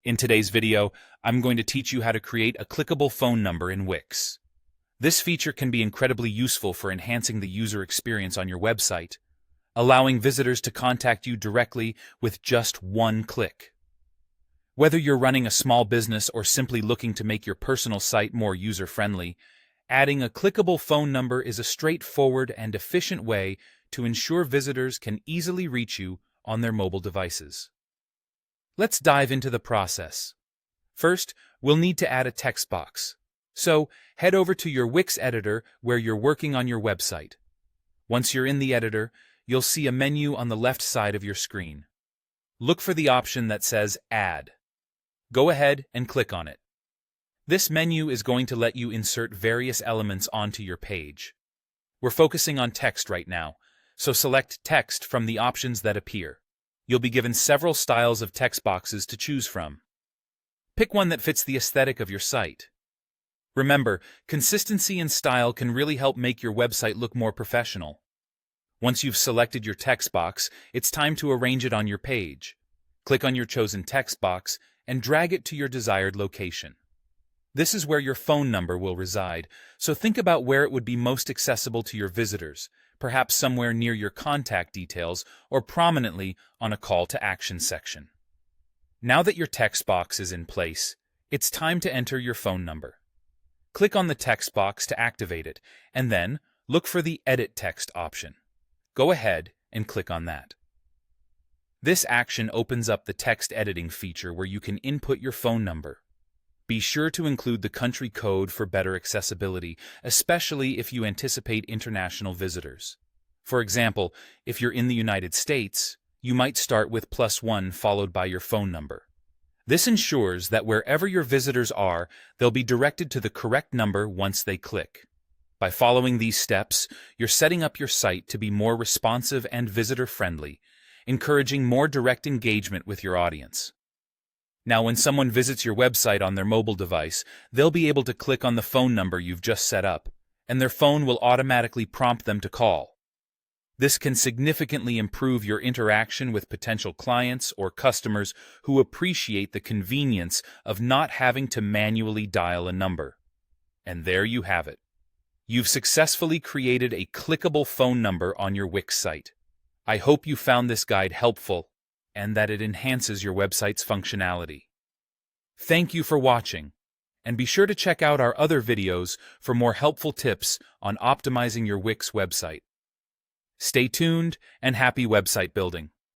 In today's video, I'm going to teach you how to create a clickable phone number in Wix. This feature can be incredibly useful for enhancing the user experience on your website, allowing visitors to contact you directly with just one click. Whether you're running a small business or simply looking to make your personal site more user-friendly, adding a clickable phone number is a straightforward and efficient way to ensure visitors can easily reach you on their mobile devices. Let's dive into the process. First, we'll need to add a text box. So, head over to your Wix editor where you're working on your website. Once you're in the editor, you'll see a menu on the left side of your screen. Look for the option that says Add. Go ahead and click on it. This menu is going to let you insert various elements onto your page. We're focusing on text right now, so select Text from the options that appear. You'll be given several styles of text boxes to choose from. Pick one that fits the aesthetic of your site. Remember, consistency and style can really help make your website look more professional. Once you've selected your text box, it's time to arrange it on your page. Click on your chosen text box and drag it to your desired location. This is where your phone number will reside, so think about where it would be most accessible to your visitors, perhaps somewhere near your contact details or prominently on a call to action section. Now that your text box is in place, it's time to enter your phone number. Click on the text box to activate it, and then look for the Edit Text option. Go ahead and click on that. This action opens up the text editing feature where you can input your phone number. Be sure to include the country code for better accessibility, especially if you anticipate international visitors. For example, if you're in the United States, you might start with +1 followed by your phone number. This ensures that wherever your visitors are, they'll be directed to the correct number once they click. By following these steps, you're setting up your site to be more responsive and visitor-friendly, encouraging more direct engagement with your audience. Now, when someone visits your website on their mobile device, they'll be able to click on the phone number you've just set up, and their phone will automatically prompt them to call. This can significantly improve your interaction with potential clients or customers who appreciate the convenience of not having to manually dial a number. And there you have it. You've successfully created a clickable phone number on your Wix site. I hope you found this guide helpful and that it enhances your website's functionality. Thank you for watching, and be sure to check out our other videos for more helpful tips on optimizing your Wix website. Stay tuned and happy website building!